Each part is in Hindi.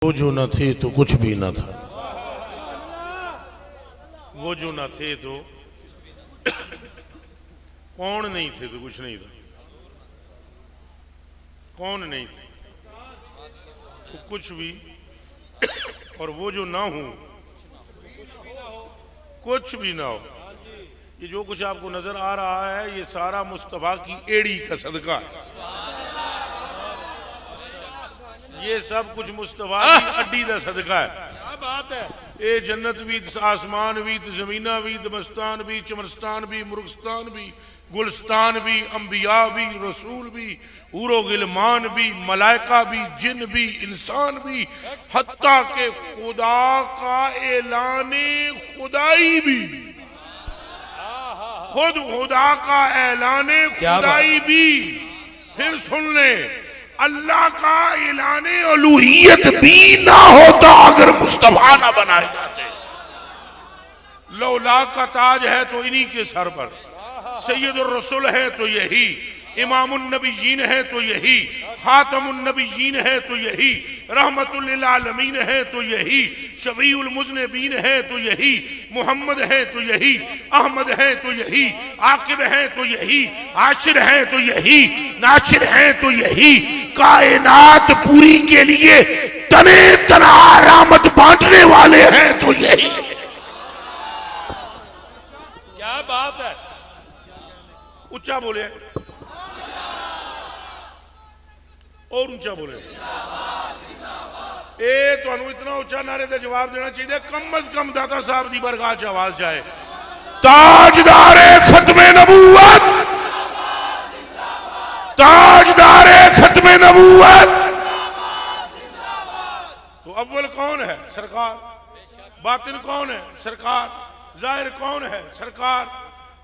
वो जो न थे तो कुछ भी न था। वो जो न थे तो कौन नहीं थे तो कुछ नहीं था। कौन नहीं थे तो कुछ भी, और वो जो ना हो कुछ भी ना हो। ये जो कुछ आपको नजर आ रहा है ये सारा मुस्तफा की एड़ी का सदका है। ये सब कुछ मुस्तफा की अड्डी का सदका है। क्या बात है। ये जन्नत भी, आसमान भी, जमीना भी, दमस्तान भी, चमरस्तान भी, मुर्गस्तान भी, गुलस्तान भी, अंबिया भी, रसूल भी, ऊरो गिलमान भी, मलाइका भी, जिन भी, इंसान भी, हत्ता के खुदा का ऐलाने खुदाई भी, खुद खुदा का ऐलाने खुदाई भी। फिर सुन ले, अल्लाह का ऐलाने अलूहियत भी ना होता अगर मुस्तफा ना बनाए जाते। लौला का ताज है तो इन्हीं के सर पर, सैयदुर रसूल है तो यही, इमामुन नबीयीन है तो यही, खातमुन नबीयीन है तो यही, रहमतुल लिल आलमीन है तो यही, शफीउल मुज़निबीन है तो यही, मुहम्मद है तो यही, अहमद है तो यही, आकिब है तो यही, आशिर है तो यही, नाशिर है तो यही। कायनात पूरी के लिए तने तना रहमत बांटने वाले हैं तो यही। क्या बात है। ऊंचा बोले और ऊंचा बोले। ए तो इतना ऊंचा नारे का जवाब देना चाहिए कम अज कम दाता साहब की बरगाह च आवाज जाए। ताजदारे खत्मे नबूवत, ताजदारे खत्मे नबूवत। तो अव्वल कौन है? सरकार। बातिन कौन है? सरकार। जाहिर कौन है? सरकार।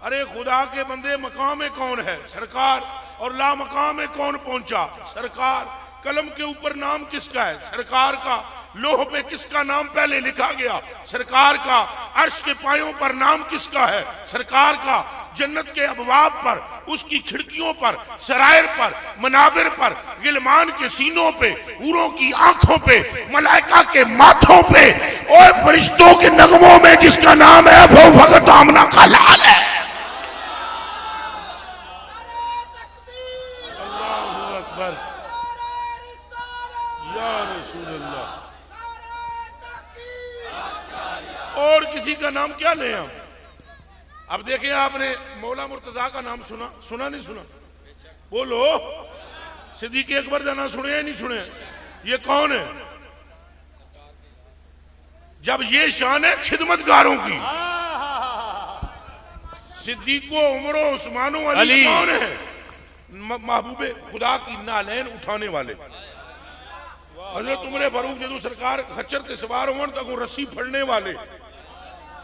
अरे खुदा के बंदे मकाम में कौन है? सरकार। और ला मकाम में कौन पहुंचा? सरकार। कलम के ऊपर नाम किसका है? सरकार का। लोह पे किसका नाम पहले लिखा गया? सरकार का। अर्श के पायों पर नाम किसका है? सरकार का। जन्नत के अबवाब पर, उसकी खिड़कियों पर, सरायर पर, मनाबिर पर, गिलमान के सीनों पे, ऊरों की आंखों पे, मलाइका के माथों पे और फरिश्तों के नगमों में जिसका नाम है वो भगत आमना का लाल है। अल्लाहु अकबर या रसूलल्लाह। और किसी का नाम क्या लें हम? अब देखिए, आपने मौला मुर्तजा का नाम सुना? सुना नहीं सुना? बोलो। सिद्दीक़ अकबर का नाम सुने या नहीं सुने? ये कौन है? जब ये शान है खिदमतगारों की, सिद्दीक़ो, उमरो, उस्मानो, अली कौन है? महबूबे खुदा की नालैन उठाने वाले। हजरत उमर फारूक जदू सरकार खच्चर के सवार हों तक वो रस्सी फड़ने वाले।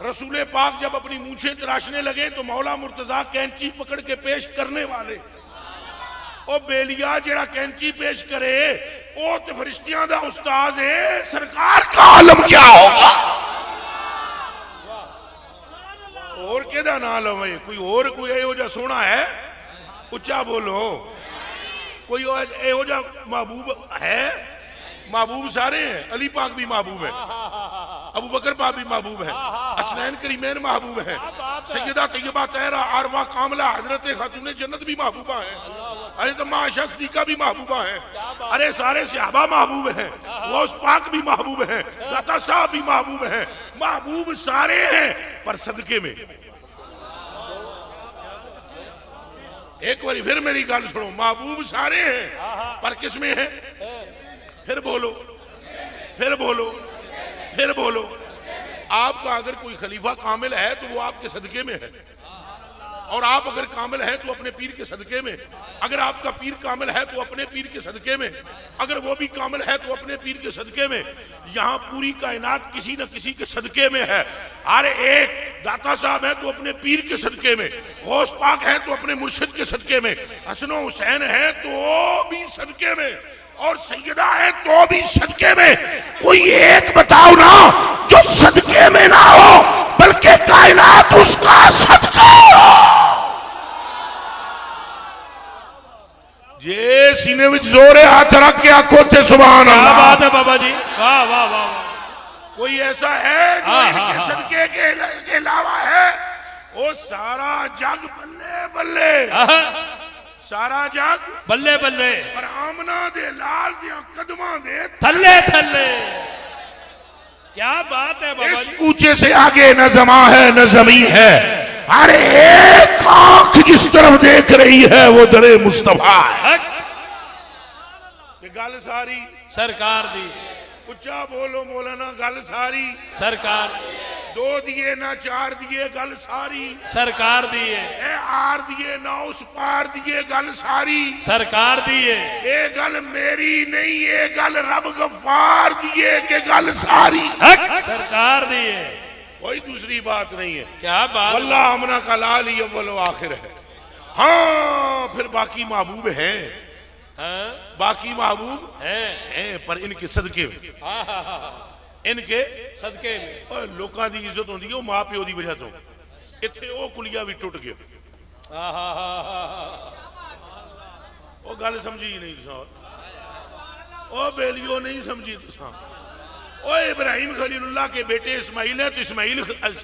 रसूले पाक जब अपनी मूछें तराशने लगे तो मौला मुर्तजा कैंची पकड़ के पेश करने वाले। ओ बेलिया जेड़ा कैंची पेश करे ओ तो फरिश्तियां दा उस्ताद है, सरकार का आलम क्या होगा? और केदा ना आलम है? कोई और कोई एहो जा सोना है? उच्चा बोलो। कोई एहो जा महबूब है? महबूब सारे हैं। अली पाक भी महबूब है, अबू बकर पाक भी महबूब है, हसनैन करीमैन महबूब है, सैयदा तैयबा तहरा आरवा कामला हजरत खातून जन्नत भी महबूबा है, हजरत माशा सिद्दीका भी महबूबा है। अरे सारे सहाबा महबूब हैं, गौस पाक भी महबूब है, दाता साहब भी महबूब है। महबूब सारे हैं पर सदके में। एक बार फिर मेरी गल सुनो, महबूब सारे हैं पर किस में है? फिर बोलो, फिर बोलो, फिर बोलो। आपका अगर कोई खलीफा कामिल है तो वो आपके सदके में है, और आप अगर कामिल है तो अपने पीर के सदके में। अगर आपका पीर कामिल है तो अपने पीर के सदके में, अगर वो भी कामिल है तो अपने पीर के सदके में। यहाँ पूरी कायनात किसी न किसी के सदके में है। अरे एक दाता साहब है तो अपने पीर के सदके में, गौस पाक है तो अपने मुर्शिद के सदके में, हसनो हुसैन है तो भी सदके में, और सैयदा है तो भी सदके में। कोई एक बताओ ना जो सदके में ना हो बल्कि कायनात उसका सदका हो। ये सीने में जोर है, हाथ रख के आंखों से सुभान क्या अल्लाह। बात है बाबा जी, वाह वाह वाह वाह। कोई ऐसा है जो इनके सदके के अलावा है? वो सारा जग बल्ले बल्ले, सारा जग बल्ले बल्ले, पर आमना दे लाल दिया कदमां दे थल्ले थल्ले। क्या बात है बाबा इस जी। कूचे से आगे न जमा है न जमी है। अरे एक आंख जिस तरफ देख रही है वो दरे मुस्तफा है। गल सारी सरकार दी, उच्चा बोलो मौलाना, गल सारी सरकार, दो दिए ना चार दिए, गल सारी सरकार दी है, ए आर दिए ना उस पार दिए, गल सारी सरकार दी है। ये गल मेरी नहीं, ये गल रब गफ्फार दिए के गल सारी, सरकार दी है, कोई दूसरी बात नहीं है। क्या बात। वल्लाह हमना का लाल ही अव्वल व आखिर है। हाँ फिर बाकी महबूब हैं, बाकी महबूब हैं, पर इनके सदके में, इनके सदके में लोगों की इज्जत होती है मां प्यो की वजह तो। इत्थे वो कुलिया भी टुट गया। वो गल समझी नहीं तुसा, ओ बेलियो नहीं समझी तुसा। ओ इब्राहिम खलीलुल्लाह के बेटे इस्माइल है, तो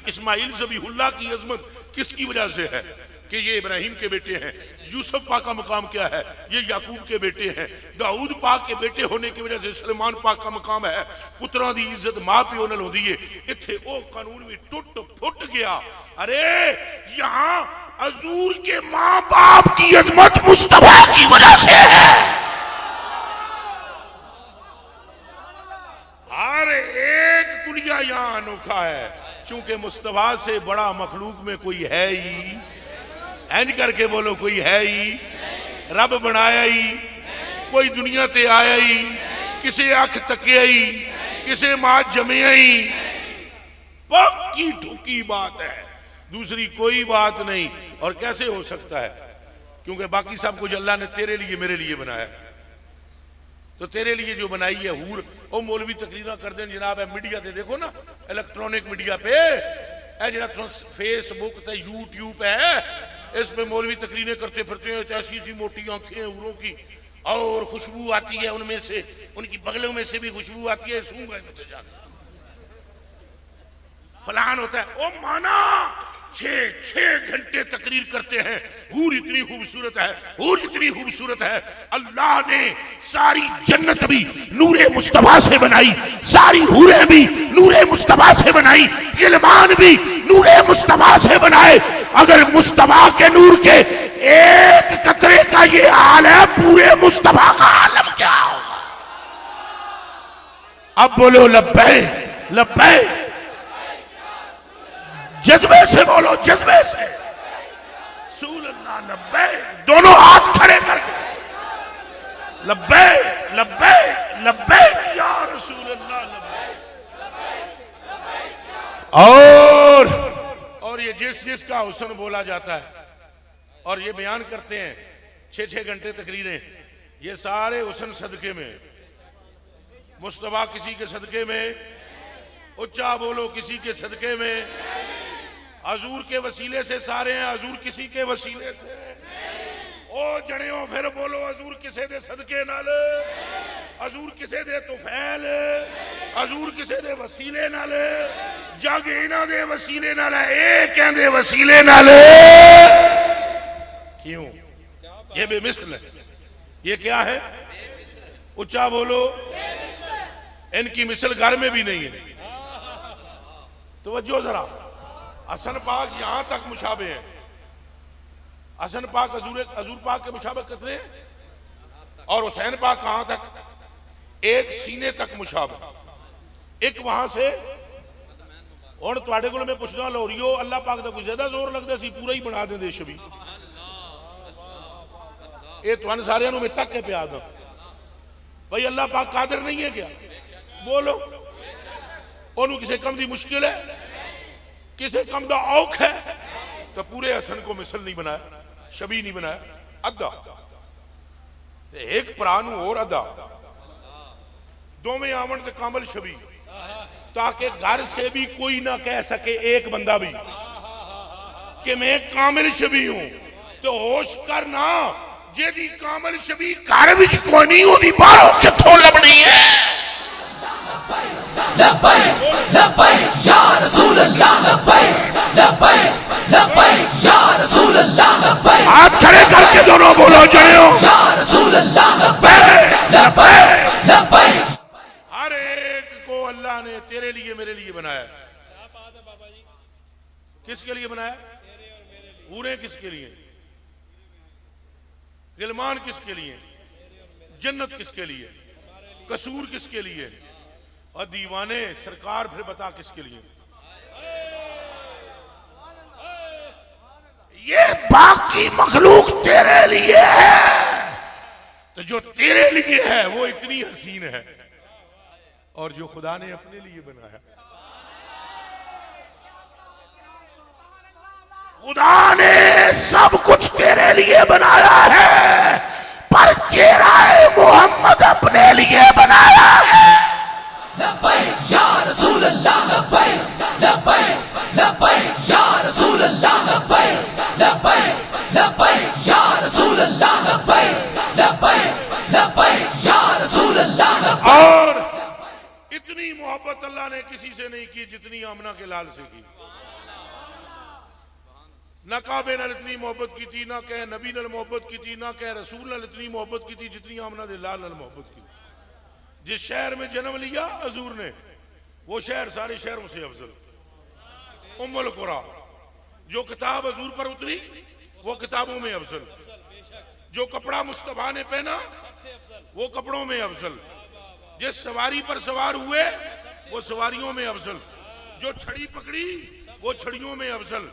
इस्माइल ज़बीहुल्लाह की अजमत किसकी वजह से है कि ये इब्राहिम के बेटे हैं। यूसुफ पाक का मकाम क्या है, ये याकूब के बेटे हैं। दाऊद पाक के बेटे होने की वजह से सलेमान पाक का मकाम है। पुत्रां दी इज्जत मां प्यो नाल होंदी है। इत्थे ओ कानून भी टुट फुट गया। अरे यहां हजूर के मां बाप की अजमत मुस्तफा की वजह से है। हर एक कुलिया यहां अनोखा है, चूंकि मुस्तफा से बड़ा मखलूक में कोई है ही। इंज करके बोलो, कोई है ही? रब बनाया ही, कोई दुनिया ते आया ही, किसे अख तकिया ही, किसे मां जमिया ही। पक्की ठुकी बात है, दूसरी कोई बात नहीं। और कैसे हो सकता है? क्योंकि बाकी सब कुछ अल्लाह ने तेरे लिए मेरे लिए बनाया। तो तेरे लिए जो बनाई है हूर, वो मौलवी तकरीरा कर दें जनाब। मीडिया ते देखो ना, इलेक्ट्रॉनिक मीडिया पे जो फेसबुक ते यूट्यूब है, इस पे मौलवी तकरीरें करते फिरते हैं। ऐसी सी मोटी आंखें हैं हूरों की, और खुशबू आती है उनमें से, उनकी बगलों में से भी खुशबू आती है। सूंघ है फलान होता है। ओ माना 6 घंटे तकरीर करते हैं, हूर इतनी खूबसूरत है, हूर इतनी खूबसूरत है। अल्लाह ने सारी जन्नत भी नूरे मुस्तफा से बनाई, सारी हूरें भी नूरे मुस्तफा से बनाई, गिलमान भी नूरे मुस्तफा से बनाए। अगर मुस्तफा के नूर के एक कतरे का ये हाल है, पूरे मुस्तफा का आलम क्या होगा? अब बोलो लब्बैक लब्बैक, जज्बे से बोलो, जज्बे से। रसूल अल्लाह लब्बैक, दोनों हाथ खड़े करके लब्बैक लब्बैक लब्बैक या रसूल अल्लाह लब्बैक। और ये जिसका हुस्न बोला जाता है और ये बयान करते हैं 6 घंटे तकरीरें, ये सारे हुस्न सदके में। मुस्तफा किसी के सदके में, उच्चा बोलो, किसी के सदके में। हजूर के वसीले से सारे हैं, हजूर किसी के वसीले से। ओ जड़ियों फिर बोलो, हजूर किसे दे सदके नाल, हजूर किसे दे तुफैल, हजूर किसे दे वसीले नाल, जग इन्हां दे वसीले नाल है, ए कहंदे वसीले नाल। क्यों? ये बेमिसल है। ये क्या है? उच्चा बोलो, इनकी मिसल घर में भी नहीं है। तवज्जो जरा, हसन पाक यहां तक मुशाबे हैं। हसन पाक हजूर पाक के मुशाबे कितने, और हुसैन पाक कहां तक? एक सीने तक मुशाबे, एक वहां से। और तुहाडे कोल मैं पुछदा लोरियो, अल्लाह पाक दा कोई ज्यादा जोर लगदा सी, पूरा ही बना देंदे शबी। ये तुहानू सारियां नू मैं तक के पिया दा भाई, अल्लाह पाक कादिर नहीं है क्या? बोलो, ओनू किसी कम दी मुश्किल है, किसी कम दा औख है, तो पूरे हसन को मिसल नहीं बनाया, शबी नहीं बनाया, अद्धा एक भरा नू होर अद्धा, दोवें आवन ते कामल शबी, ताकि घर से भी कोई ना कह सके एक बंदा भी कि मैं कामिल शबी हूं। तो होश करना, जेदी कामल शबी घर विच कोई नहीं ओदी बाहरों किथों लभनी है। लब्बैक लब्बैक या रसूल अल्लाह लब्बैक लब्बैक लब्बैक या रसूल अल्लाह लब्बैक। हाथ खड़े करके दोनों बोलो जड़ियो या रसूल अल्लाह लब्बैक लब्बैक लब्बैक। हर एक को अल्लाह ने तेरे लिए मेरे लिए बनाया। किसके लिए बनाया? पूरे किसके लिए? गिलमान किसके लिए? जन्नत किसके लिए? कसूर किसके लिए? और दीवाने सरकार फिर बता किसके लिए? ये बाकी मखलूक तेरे लिए है, तो जो तेरे लिए है वो इतनी हसीन है, और जो खुदा ने अपने लिए बनाया, खुदा ने सब कुछ तेरे लिए बनाया है, पर चेहरा मोहम्मद अपने लिए बनाया है। लब्बैक या रसूल अल्लाह लब्बैक लब्बैक लब्बैक या रसूल अल्लाह लब्बैक लब्बैक लब्बैक या रसूल अल्लाह लब्बैक लब्बैक लब्बैक या रसूल अल्लाह लब्बैक। और इतनी मोहब्बत अल्लाह ने किसी से नहीं की जितनी आमना के लाल से की। ना काबे नाल इतनी मोहब्बत की थी, ना कह नबी नाल मोहब्बत की थी, ना कह रसूल नाल इतनी मोहब्बत की थी जितनी आमना दे लाल नाल मोहब्बत की। जिस शहर में जन्म लिया हजूर ने, वो शहर सारे शहरों से अफजल। उम्मुल कुरा, जो किताब हजूर पर उतरी वो किताबों में अफजल। जो कपड़ा मुस्तफा ने पहना वो कपड़ों में अफजल। जिस सवारी पर सवार हुए वो सवारियों में अफजल। जो छड़ी पकड़ी वो छड़ियों में अफजल।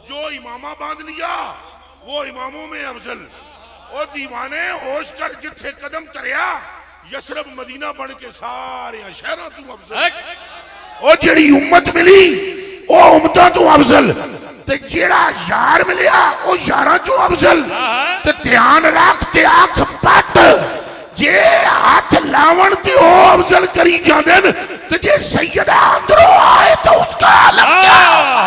जो इमामा बांध लिया वो इमामों में अफजल। और दीवाने होश कर जिथे कदम तरिया यसरब मदीना बन के सारे शहरों तू अफजल। और जेड़ी उम्मत मिली वो उम्मतां तू अफजल, ते जेड़ा यार मिलिया वो यारां चों अफजल। ते ध्यान रख ते आंख पट, जे हाथ लावण ते ओ अफजल करी जांदे न, ते जे सैयदा अंदरों आए तो उसका आलम क्या होगा?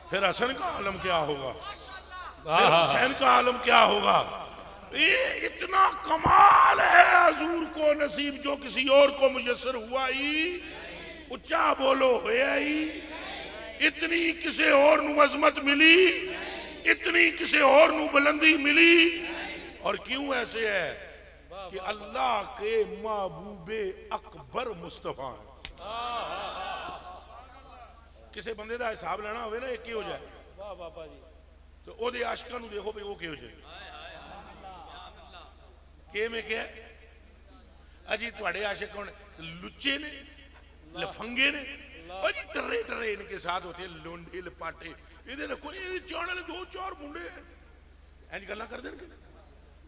फिर हसन का आलम क्या होगा? फिर हुसैन का आलम क्या होगा? ये इतना कमाल है हजूर को नसीब जो किसी और को मुयस्सर हुआ ही। उच्चा बोलो होया ही। इतनी किसी और नू अजमत मिली, इतनी किसी और नू बुलंदी मिली। और क्यों ऐसे है कि अल्लाह के महबूबे अकबर मुस्तफा है। किसी बंदे का हिसाब लेना हो ना, एक हो जाए तो ओदे आशिकां नू देखो भाई वो हो जाए के में क्या अजी तुहाडे आशिक कौन? लुच्चे ने, लफंगे ने, अजी टर्रे टर्रे इनके साथ होते हैं, लोंडे लपाटे। इहदे रखो ये चाण वाले दो चार मुंडे इंज गल्लां कर देणगे।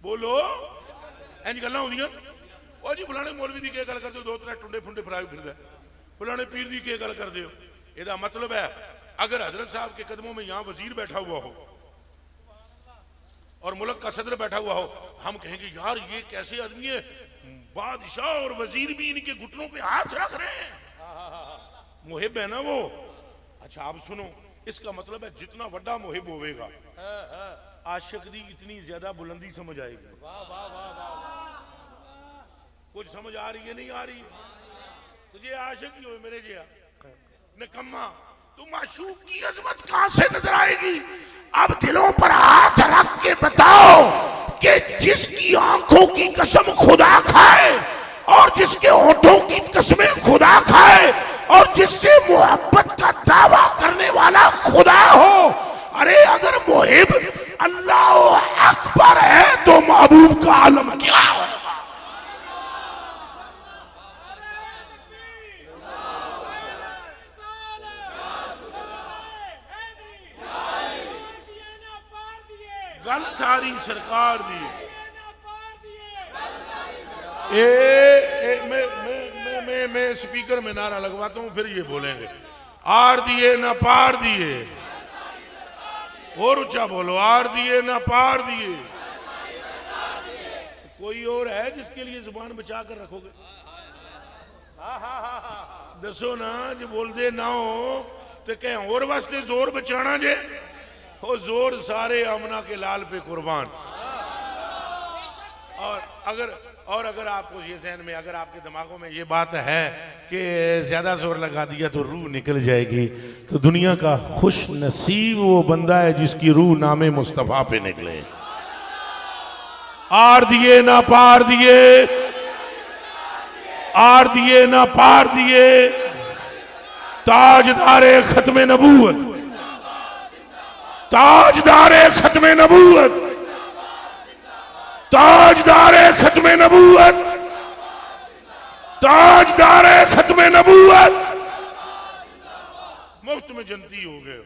बोलो इंज गल्लां होंदियां। ओ जी फलाने मौलवी दी की गल करदे हो? दो त्रै टुंडे फुंडे फराए फिरदा। फलाने पीर दी की गल करदे हो? ਇਹਦਾ मतलब है अगर हजरत साहब के कदमों में यहां वजीर बैठा हुआ हो और मुल्क का सदर बैठा हुआ हो, हम कहेंगे यार ये कैसे आदमी है, बादशाह और वजीर भी इनके घुटनों पे हाथ रख रहे हैं, मुहिब है ना वो। अच्छा आप सुनो, इसका मतलब है जितना बड़ा मुहिब होगा आशिक दी इतनी ज्यादा बुलंदी समझ आएगी। कुछ समझ आ रही है नहीं आ रही? तुझे आशिक ही हो मेरे जिया निकम्मा, तू माशूक की अजमत कहां से नजर आएगी? अब दिलों पर हाथ रख के बताओ कि जिसकी आंखों की कसम खुदा खाए और जिसके होठों की कसमें खुदा खाए और जिससे मोहब्बत का दावा करने वाला खुदा हो, अरे अगर मुहिब अल्लाह अकबर है तो महबूब का आलम क्या होगा? गल सारी सरकार दी। मैं स्पीकर में नारा लगवाता हूं फिर ये बोलेंगे, आर दिए ना पार दिए। और ऊंचा बोलो, आर दिए ना पार दिए। कोई और है जिसके लिए जुबान बचा कर रखोगे? दसो ना, जो बोल दे ना हो तो कह और वास्ते जोर बचाना जे। वो जोर सारे आमना के लाल पे कुर्बान। और अगर आपको ये जहन में, अगर आपके दिमागों में ये बात है कि ज्यादा जोर लगा दिया तो रूह निकल जाएगी, तो दुनिया का खुश नसीब वो बंदा है जिसकी रूह नामे मुस्तफा पे निकले। आर दिए ना पार दिए, आर दिए ना पार दिए, ताजदारे खत्मे नबूवत, ताजदारे खत्मे नबूवत, ताजदारे खत्मे नबूवत, ताजदारे खत्मे नबूवत। मुफ्त में जनती हो गए।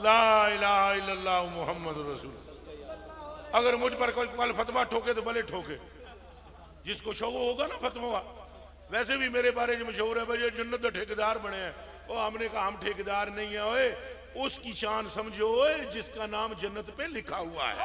ला इलाहा इल्लल्लाह मुहम्मद रसूल। अगर मुझ पर कोई कल फतवा ठोके तो भले ठोके, जिसको शौक होगा ना फतवा। वैसे भी मेरे बारे में मशहूर है भाई जन्नत के ठेकेदार बने हैं। वो हमने कहा हम ठेकेदार नहीं है, ओए उसकी शान समझो ओए जिसका नाम जन्नत पे लिखा हुआ है।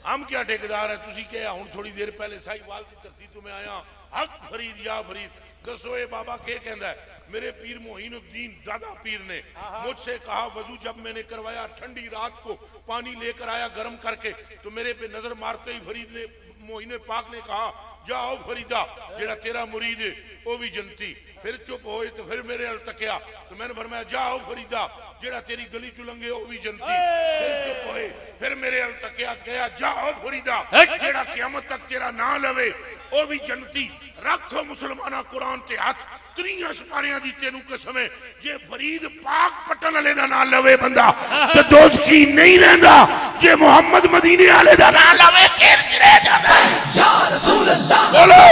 हम क्या ठेकेदार है? तुसी क्या हूं थोड़ी देर पहले साहिवाल की धरती तो मैं आया, हक फरीद या फरीद दसो ए बाबा के कहता है। मेरे पीर मोहिनुद्दीन दादा पीर ने मुझसे कहा वजू जब मैंने करवाया ठंडी रात को पानी लेकर आया गर्म करके, तो मेरे पे नजर मारते ही फरीद ने मोहिने पाक ने कहा जाओ फरीदा जेड़ा तेरा मुरीद है वो भी जनती। फिर चुप होए तो फिर मेरे अल तकिया तो मैंने फरमाया जाओ फरीदा जेड़ा तेरी गली चु लंघे वो भी जनती। फिर चुप होए फिर मेरे अल तकिया कहा जाओ फरीदा जेड़ा क़यामत तक तेरा ना लवे वो भी जनती। रखो मुसलमाना कुरान ते हाथ त्रियां सपारियां दी तेनू कसम है, जे फरीद पाक पटन वाले दा ना लवे बंदा ते दोस्ती नहीं रहंदा, जे मोहम्मद मदीने वाले दा ना लवे किर गिरे जांदा। या रसूल अल्लाह बोलो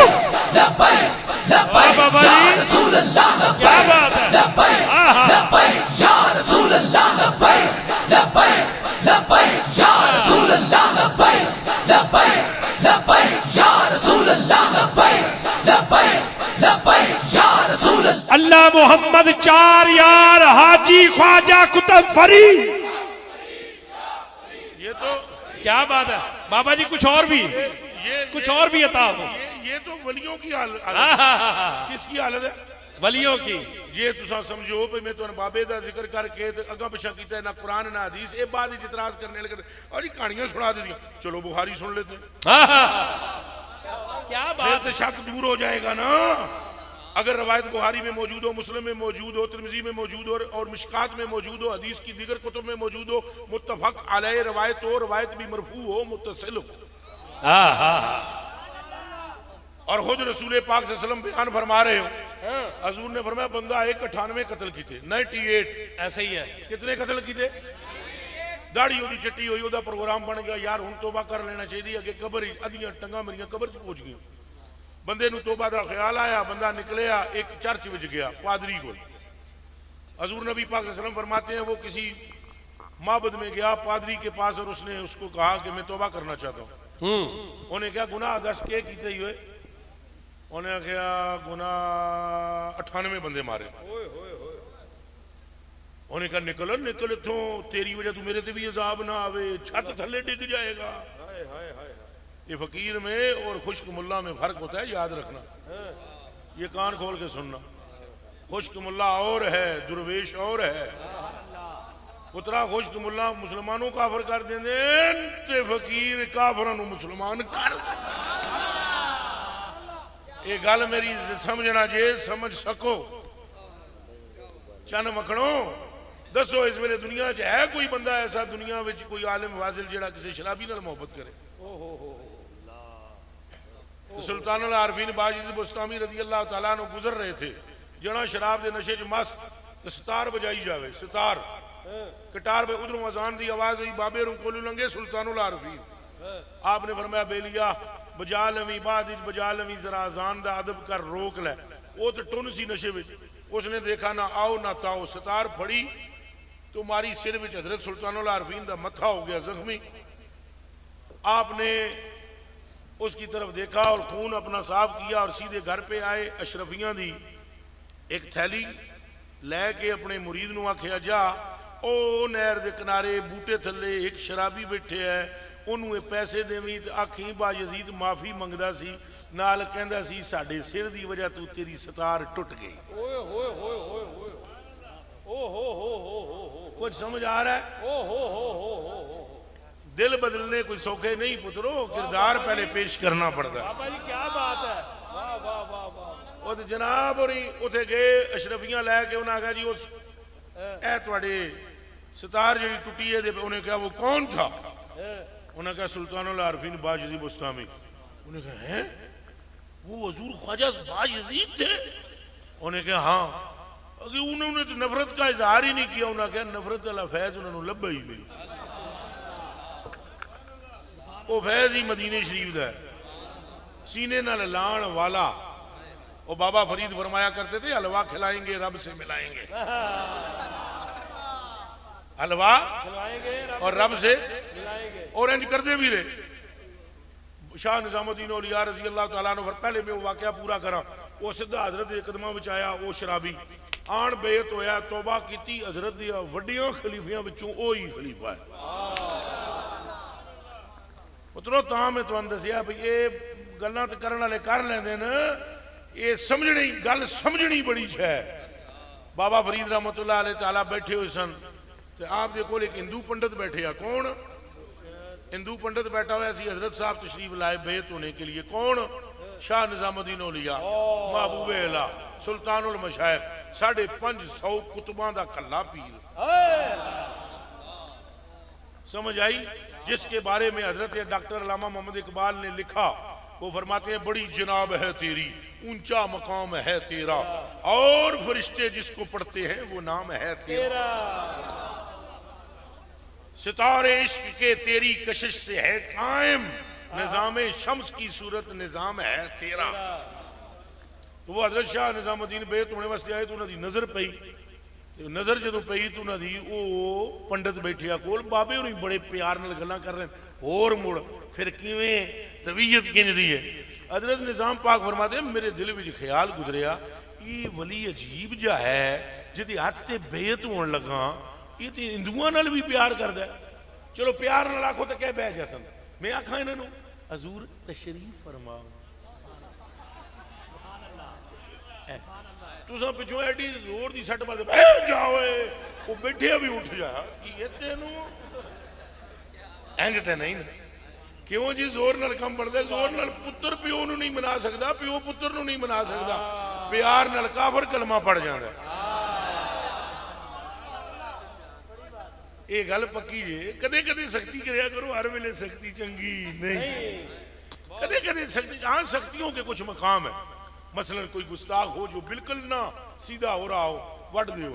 लब्बैक लब्बैक या रसूल अल्लाह लब्बैक लब्बैक लब्बैक या रसूल अल्लाह लब्बैक लब्बैक लब्बैक या रसूल अल्लाह लब्बैक लब्बैक लब्बैक या रसूल अल्लाह लब्बैक लब्बैक लब्बैक या रसूल अल्लाह मोहम्मद चार यार हाजी ख्वाजा कुतुब फरीद। ये तो क्या बात है बाबा जी, कुछ और भी कुछ और भी अता हो। ये तो वलियों की हालत। किसकी हालत है? वलियों की। ये तुसा समझो भाई मैं तो बाबे का जिक्र करके अगा पिछा किया ना कुरान ना हदीस, ये बाद इतराज करने लगे और जी कहानियां सुना दी, चलो बुखारी सुन लेते हैं। क्या फिर बात तो शक दूर हो जाएगा ना। अगर रवायत बुखारी में मौजूद हो, मुस्लिम में मौजूद हो, तिरमिजी में मौजूद हो और मिशकात में मौजूद हो, हदीस की दीगर कुतुब में मौजूद हो, मुत्तफक अलैह रवायत हो, रवायत भी मरफू हो, मुत्तसिल हो। और खुद रसूल पाक सल्लल्लाहु अलैहि वसल्लम बयान फरमा रहे हो, हजूर ने फरमाया बंदा 98 कत्ल किए, 98 ऐसे ही है। कितने कत्ल किए? दाढ़ी ओदी चिट्टी हुई, ओदा प्रोग्राम बन गया यार हुण तौबा कर लेना चाहिए, अगे कबर अद्धियां टंगा मेरियां कबर च पहुंच गई। बंदे नूं तौबा दा ख्याल आया, बंदा निकलिया एक चर्च विच गया पादरी को। हजूर नबी पाक सल्लल्लाहु अलैहि वसल्लम फरमाते हैं वो किसी माबद में गया पादरी के पास और उसने उसको कहा कि मैं तौबा करना चाहता हूँ। उन्हें क्या गुनाह दस के कीते हुए? उन्हें क्या गुनाह 98 बंदे मारे। उन्हें कहा निकल निकल इथों, तेरी वजह तू मेरे ते भी अजाब ना आवे, छत थले डिग जाएगा। ये फकीर में और खुश्क मुल्ला में फर्क होता है, याद रखना। ये कान खोल के सुनना। खुश्क मुल्ला और है, दुर्वेश और है। पुत्रा खुश्क मुल्ला मुसलमानों काफर कर देंगे ते फकीर काफरां नूं मुसलमान कर। ये गल मेरी समझना जे समझ सको। चन मखणो दसो इस वेले दुनिया च है कोई बंदा ऐसा, दुनिया में कोई आलिम वाजिल जेड़ा किसी शराबी नाल मोहब्बत करे? सुल्तानुल आरफीन बाजिद बुस्तामी रज़ी अल्लाह तआला अन्हु गुजर रहे थे, जना शराब के नशे च मस्त, सितार बजाई जावे, सितार कटार पे उधरों अजान की आवाज हुई, बाबे रू कोलू लंघे सुल्तानुल आरफीन। आपने फरमाया बेलिया बजा लवी बाद बजा लवी, जरा अजान दा अदब कर, रोक लै। वो तो टुन सी नशे में, उसने देखा ना आओ ना ताओ, सितार फड़ी तो मारी सिर में, हजरत सुल्तानुल आरफीन दा मथा हो गया जख्मी। आपने उसकी तरफ देखा और खून अपना साफ किया और सीधे घर पे आए। अशरफियां दी एक थैली लैके अपने मुरीद नूं आखिया जा ओ नहर दे किनारे बूटे थले एक शराबी बैठे है, उन्होंने पैसे देवी तो आखी बा यजीद माफी मंगदा सी, नाल कहंदा सी साडे सिर दी वजह तू तेरी सितार टुट गई। कुछ समझ आ रहा है? दिल बदलने कोई सौखे नहीं पुत्रो, किरदार पहले पेश करना पड़ता है। बाबा जी क्या बात है, वाह वाह वाह वाह। ਉਹ जनाब होरी उथे गए अशरफियां लैके उन्हें आखा जी उस ए तुहाडे सितार जी टुटी है, उन्हें कहा वो कौन था? उन्हें कहा सुल्तानुल आरफीन बायजीद बुस्तामी। उन्हें कहा है वो हजूर ख्वाजा बायजीद थे? उन्हें कहा हाँ। अगर उन्होंने तो नफरत का इजहार ही नहीं किया। उन्हें कहा नफरत वाला फैज उन्होंने लभा ही नहीं, वो फैज ही मदीने शरीफ का सीने नाल लाण वाला। वो बाबा फरीद फरमाया करते थे हलवा खिलाएंगे रब से मिलाएंगे, हलवा और रब से और इंज करते भी रहे। शाह निजामुद्दीन औलिया रजी अल्लाह तआला अन्हु। पहले मैं वो वाकया पूरा करा। वो सीधा हजरत के कदमां विच आया, वो शराबी आन बेयत होया, तौबा की, हजरत दी वड्डियां खलीफियां विचों ओ ही खलीफा है। पुत्रो तां मैं तुहानूं दसिया भी ये गल्लां ते करन वाले कर लैंदे न, ये समझनी गल समझनी बड़ी शै। बाबा फरीद रहमतुल्लाह अलैह ताला बैठे हुए सन ते आप दे कोल एक हिंदू पंडित बैठे आ। कौन हिंदू पंडित बैठा हुआ सी? हजरत साहब तशरीफ लाए बेयत होने के लिए। कौन? शाह निजामुद्दीन औलिया महबूब अला सुल्तानुल मशाइख 550 कुतुबां दा कल्ला पीर। समझ आई? जिसके बारे में हजरत डॉक्टर अल्लामा मोहम्मद इकबाल ने लिखा, वो फरमाते हैं बड़ी जनाब है तेरी, ऊंचा मकाम है तेरा, और फरिश्ते जिसको पढ़ते हैं वो नाम है तेरा। सितारे इश्क के तेरी कशिश से है कायम, निजामे शम्स की सूरत निजाम है तेरा। तो वो हजरत शाह निजामुद्दीन बेयत होने वास्ते आए तो उन्होंने नजर पई, नजर जो पई तो उन्होंने वो पंडित बैठे आ कोल। बाबे होनी बड़े प्यार नाल गल्लां कर रहे हैं। और मुड़ फिर किवें तबीयत किंजदी है? हजरत निजाम पाक फरमाते मेरे दिल में ख्याल गुजरिया, ये वली अजीब जा है जिहदे हथ ते बेयत होने लगा, ये तो हिंदुआं नाल भी प्यार करदा है। चलो प्यार नाल आखो तो कह बह जसन, मैं आखा इन्हां हजूर तशरीफ फरमाओ। तुसां पिछों एडी जोर दी सट मारदे जाओ, वो बैठे भी उठ जा कि तेनू इंज ते नहीं ना। क्यों जी? जोर नाल कम बनदा। जोर नाल पुत्र प्यो नूं नहीं मना सकदा, प्यो पुत्र नूं नहीं मना सकदा। प्यार नाल काफर कलमा पड़ जांदा। ये गल पक्की जे। कदे कदे सख्ती करया करो, हर वेले सख्ती चंगी नहीं। कदे कदे सख्ती, हाँ सख्तियों के कुछ मकाम है। मसलन कोई गुस्ताख हो जो बिल्कुल ना सीधा हो रहा हो, वट दे,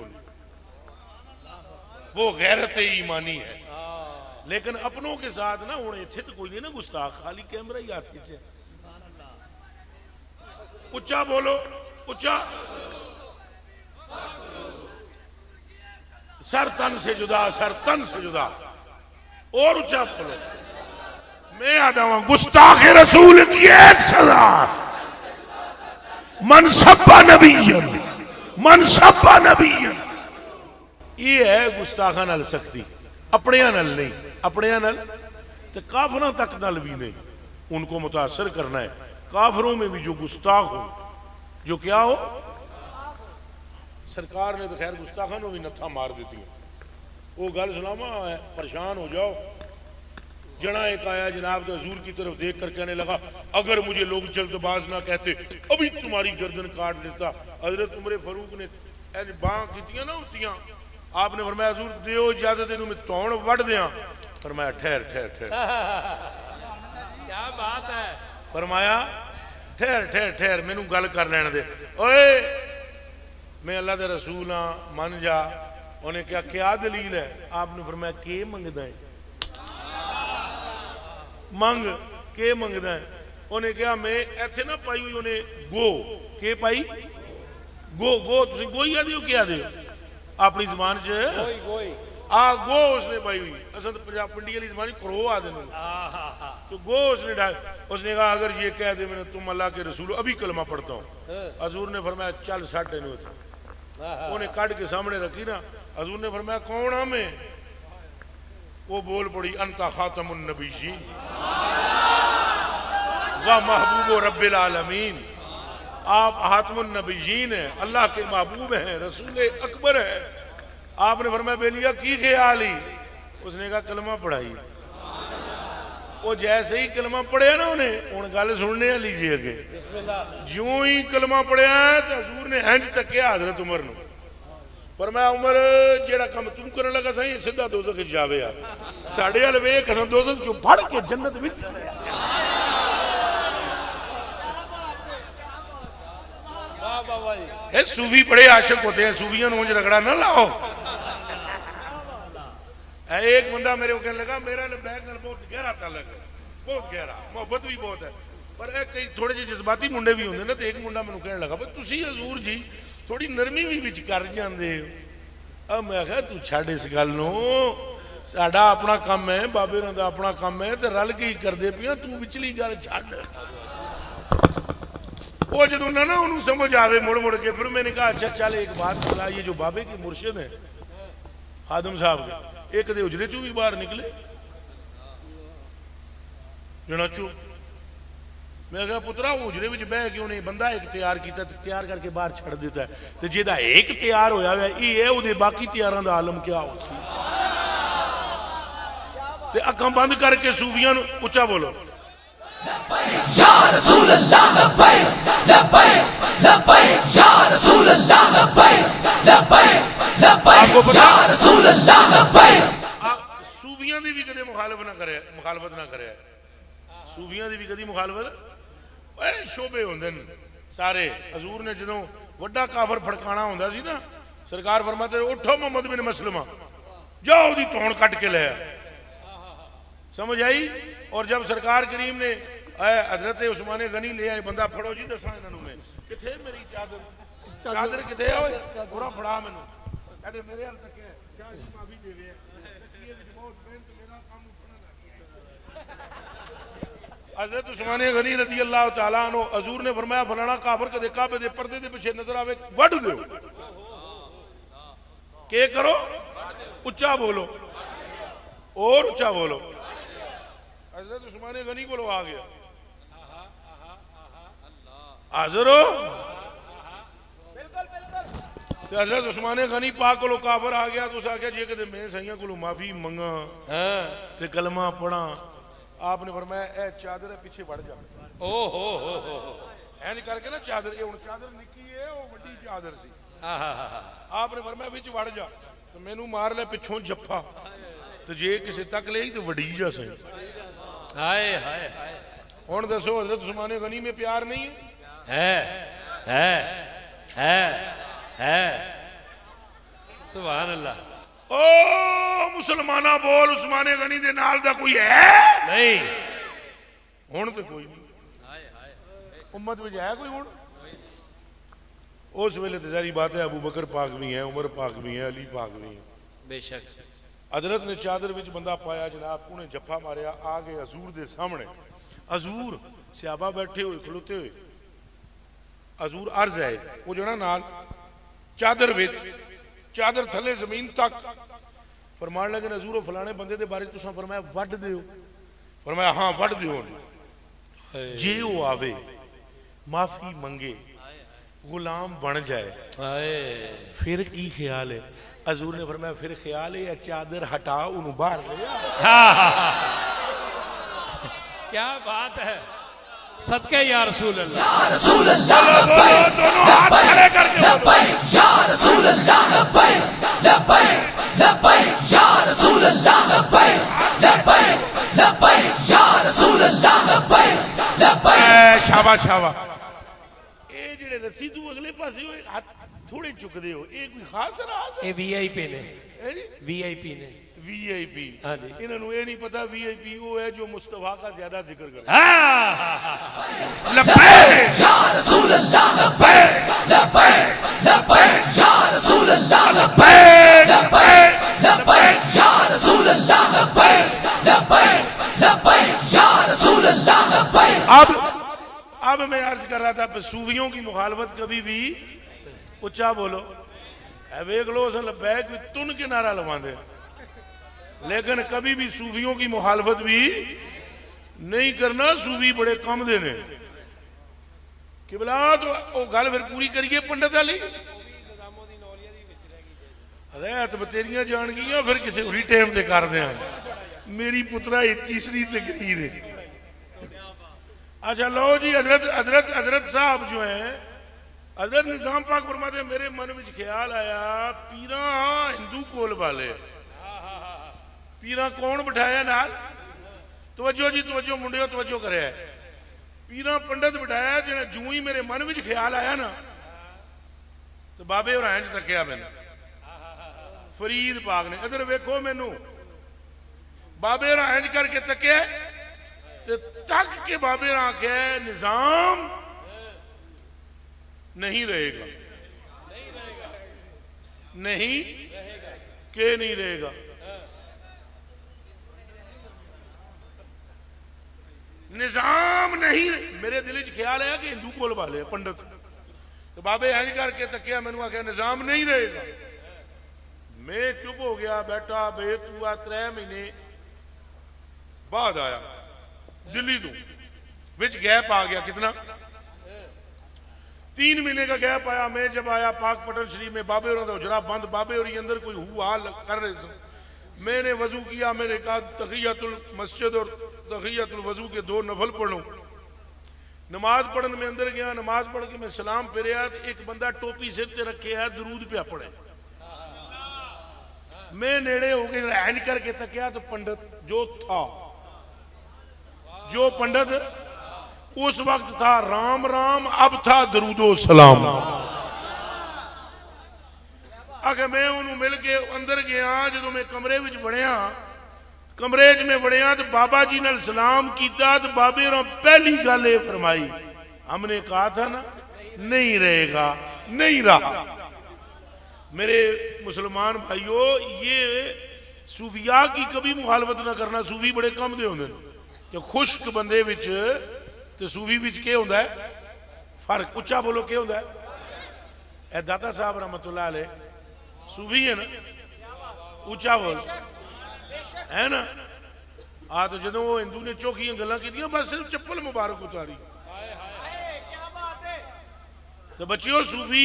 वो गैरत ईमानी है। लेकिन अपनों के साथ ना हूं इत्थे तो कोई नहीं ना गुस्ताख, खाली कैमरा ही हाथ खींचे। उच्चा बोलो, उच्चा। सर तन से जुदा, सर तन से जुदा। और उच्चा बोलो। मैं आता हूं गुस्ताख रसूल की एक सजा, मनसब्बा नबीयन, मनसब्बा नबीयन। ये है गुस्ताखा नाल सख्ती, अपने नाल नहीं। अपने नाल तो काफरों तक नाल भी नहीं, उनको मुतासर करना है। काफरों में भी जो गुस्ताख हो, जो क्या हो, सरकार ने तो खैर गुस्ताखा भी नथा मार देती है। वो गल सुनावा, परेशान हो जाओ। जना एक आया जनाब तो हजूर की तरफ देख कर कहने लगा, अगर मुझे लोग जल्दबाज ना कहते अभी तुम्हारी गर्दन काट देता। हजरत उमर फारूक ने बांह कीतियां ना होतियां, आपने फरमाया हजूर दियो इजाजत, इन्हू मैं तौण वढ़ दियां। फरमाया ठहर ठहर ठहर। क्या बात है? फरमाया ठहर ठहर ठहर, मैनू गल कर लैण दे। ओए मैं अल्लाह दे रसूल हाँ, मन जा। उन्हें क्या क्या दलील है? आपने फरमाया के मंगदा है, मंग के मंगदा है। उन्हें क्या मैं ऐसे ना पाई हुई, उन्हें गो के पाई, गो गो तुम गोई आदि हो, क्या दे अपनी जबान च गोई गोई आ गो उसने पाई हुई। असल पंजाब पिंडी वाली जबान करो आ देना, तो गो उसने डाल। उसने कहा अगर ये कह दे मैंने तुम अल्लाह के रसूल, अभी कलमा पढ़ता हूँ। हजूर ने फरमाया चल साढ़े नो। उन्हें काट के सामने रखी ना, हजूर ने फरमाया कौन आ मैं? वो बोल पड़ी अंता खातमुन नबीयीन व महबूब रब्बिल आलमीन। आप खातमुन नबीयीन हैं, अल्लाह के महबूब हैं, रसूल अकबर है। आपने फरमाया बेलिया की ख्याल ही, उसने कहा कलमा पढ़ाई। वो जैसे ही कलमा पढ़िया ना उन्हें, हुण गल सुनने लीजिए अगे, ज्यों ही कलमा पढ़िया तो हजूर ने इंज तकिया हजरत उमर नूं, पर मैं उमर जेड़ा काम तू करन लगा सही सीधा दोज़ख च जावे यार, साडे वाल वेख असां दोज़ख चों फड़ के जन्नत विच। ए सूफी बड़े आशिक होते हैं, सूफियों नूं रगड़ा ना लाओ। एक बंदा मेरे को कहने लगा मेरा लबैक नाल बहुत गहरा ताल्लुक है, बहुत गहरा, मोहब्बत भी बहुत है, पर कई थोड़े जे जज्बाती मुंडे भी होंगे ना। तो एक मुंडा मैनूं कहने लगा तुसीं हजूर जी थोड़ी नरमी भी विच कर जांदे हो। अब मैं कहा तू छड्ड इस गल नूं, साडा अपना काम है, बाबे होरां दा अपना काम है, ते रल के ही करदे पिया, तू विचली गल छड्ड। वो जदों ना उन्होंने समझ आवे मुड़ मुड़ के, फिर मैंने कहा अच्छा चल एक बात बता, ये जो बाबे के मुर्शिद हैं खादम साहब के, एक दे उजरे चू भी बाहर निकले जना चू। मैं कहा पुत्रा उजरे में बह क्यों नहीं, बंदा एक तैयार किया, तैयार करके बाहर छड़ देता है, तो जेदा एक तैयार होया ये है, बाकी तैयारों का आलम क्या हो। अखां बंद करके सूफियां नूं उच्चा बोलो या रसूल अल्लाह लब्बैक लब्बैक लब्बैक या रसूल अल्लाह लब्बैक लब्बैक लब्बैक या रसूल अल्लाह लब्बैक। सूफियां दी भी कदे मुखालफत ना करे, सूफियां दी भी कदी मुखालफत शोबे होंदे ने सारे। हजूर ने जदों वड्डा काफर फड़काना होंदा सी ना, सरकार फरमाते उठो मोहम्मद बिन मसलमा जाओ दी तौण कट के ले, समझ आई। और जब सरकार करीम ने हजरत उस्मान गनी ले आए, बंदा फड़ो जी दसा इन्हां नूं मैं किथे मेरी चादर, चादर किथे है ओए, पूरा फड़ा मैनूं, कहते मेरे हाल तक है जान माफी दे दे, ये विच बहुत मेहनत मेरा काम उठना लगी। हजरत उस्मान गनी रज़ी अल्लाह तआला अन्हु, हजूर ने फरमाया फलाना काफिर कदे काबे दे पर्दे दे पीछे नजर आवे वड दो, के करो उच्चा बोलो और उच्चा बोलो। हजरत उस्मान गनी को आ गया, हाजिर हो, हजरत उस्मान गनी पाक को काफर आ गया, तो उस आख्या जे कदे मैं सही को माफी मंगा ते कलमा पढ़ा, आपने फरमाया ए चादर पीछे बढ़ जा। इंज करके ना चादर, ये हुण चादर निक्की है वो बड़ी चादर सी, आपने फरमाया विच वड़ जा, तो मैनू मार ले पिछों जफ्फा, तो जे किसी तक ले तो वड़ी जा सही। हाय हाय हाय, हुण दसो हजरत उस्मान गनी में प्यार नहीं है? है सुभान अल्लाह। ओ मुसलमाना बोल, उस्मान गनी दे नाल दा कोई है नहीं, हुण तो कोई नहीं, उम्मत में है कोई हुण? उस वेले तो सारी बात है, अबू बकर पाक भी है, उमर पाक भी है, अली पाक भी है, बेशक। हजरत ने चादर विच बंदा पाया जनाब, उन्हें जफ्फा मारिया, आ गए हजूर दे सामने, हजूर सहाबा बैठे हुए खलोते हुए, हजूर अर्ज है वो जो नाल चादर विच, चादर थले जमीन तक, फरमान लगे हजूर फलाने बंदे दे बारे तुसां फरमाया वड दिओ, फरमाया हाँ वड दिओ, जे वो आवे माफी मंगे गुलाम बन जाए फिर की ख्याल है? हजूर ने फरमाया फिर ख्याल है चादर हटा उन्हें बाहर ले आ। क्या बात है, सदके या रसूल अल्लाह, या रसूल अल्लाह लब्बैक दोनों हाथ खड़े करके लब्बैक या रसूल अल्लाह लब्बैक लब्बैक लब्बैक या रसूल अल्लाह लब्बैक लब्बैक लब्बैक या रसूल अल्लाह लब्बैक लब्बैक। शाबाश शाबाश। ये जेड़े रस्सी तू अगले पासे हो हाथ थोड़े चुकदे हो, ये कोई खास राज है? ये वीआईपी ने, वीआईपी ने, वीआईपी। हाँ जी। इन्होंने ये नहीं पता वीआईपी वो है जो मुस्तफा का ज्यादा जिक्र करे। लब्बैक या रसूल अल्लाह लब्बैक लब्बैक लब्बैक या रसूल अल्लाह लब्बैक लब्बैक लब्बैक या रसूल अल्लाह लब्बैक लब्बैक लब्बैक या रसूल अल्लाह लब्बैक। अब मैं अर्ज कर रहा था सूफियों की मुखालफत कभी भी उच्चा बोलो, वेख लो लब्बैक भी तुन के नारा लवांदे, लेकिन कभी भी सूफियों की मुखालफत भी नहीं करना। सूफी बड़े कम दे ने किबला, तो वो गल फिर पूरी करिए पंडित अली। ਰਹਿਤ ਬਤੇਰੀਆਂ ਜਾਣਗੀਆਂ ਫਿਰ ਕਿਸੇ ਹੋਰੀ ਟਾਈਮ ਤੇ ਕਰਦੇ ਆ मेरी पुत्रा ये तीसरी तकरीर है। अच्छा लो जी, हजरत हजरत हजरत साहब जो है, हजरत निजाम पाक फरमाते हैं मेरे मन में ख्याल आया पीरा हिंदू कोल वाले पीरा कौन बिठाया नाल, तवज्जो जी तवज्जो मुंडियो तवज्जो करे, पीरा पंडित बिठाया जिन्हें जू ही मेरे मन में ख्याल आया ना तो बाबे और इंज तकिया मैंने फरीद पाक ने, इधर वेखो मैनू बाबे और इंज करके तकिया ते तक के बाबे और आखे निजाम नहीं रहेगा, नहीं के नहीं रहेगा, निजाम नहीं। मेरे दिल च ख्याल आया कि हिंदू कोल वाले पंडित, तो बाबे इंज करके तकिया मैनू आख्या निजाम नहीं रहेगा। मैं चुप हो गया, बैठा बेतुआ 3 महीने बाद आया दिल्ली तो, विच गैप आ गया कितना 3 महीने का गैप आया। मैं जब आया पाक पटन शरीफ में बाबे और उजरा बंद, बाबे और अंदर कोई हुआ कर रहे थे, मैंने वजू किया, मैंने कहा तहियतुल मस्जिद और तहियतुल वजू के 2 नफल पढ़ो। नमाज पढ़ने में अंदर गया, नमाज पढ़ के मैं सलाम फेरिया तो एक बंदा टोपी सिर ते रखे है दरूद पे पढ़े। मैं नेड़े हो गए हैंड करके तकिया तो पंडित जो था, जो पंडित उस वक्त था राम राम, अब था दरूदो सलाम। आगे मैं उन्होंने मिल के अंदर गया, जो मैं कमरे में बढ़िया, कमरे में बढ़िया तो बाबा जी ने सलाम किया तो बाबे ने पहली गल ये फरमाई, हमने कहा था ना नहीं रहेगा, नहीं रहा। मेरे मुसलमान भाइयों, ये सूफिया की कभी मुखालफत ना करना, सूफी बड़े कम दे होंगे तो खुश्क बंदे विच ते सूफी विच के होंदा है फर्क, उच्चा बोलो के होंदा है। ए दाता साहब रहमतुल्लाह अलैह सूफी है ना, उच्चा बोल है ना। आ तो जो वो हिंदू ने चौखियां गल्लां कीतियां बस सिर्फ चप्पल मुबारक उतारी। तो बच्चियों सूफी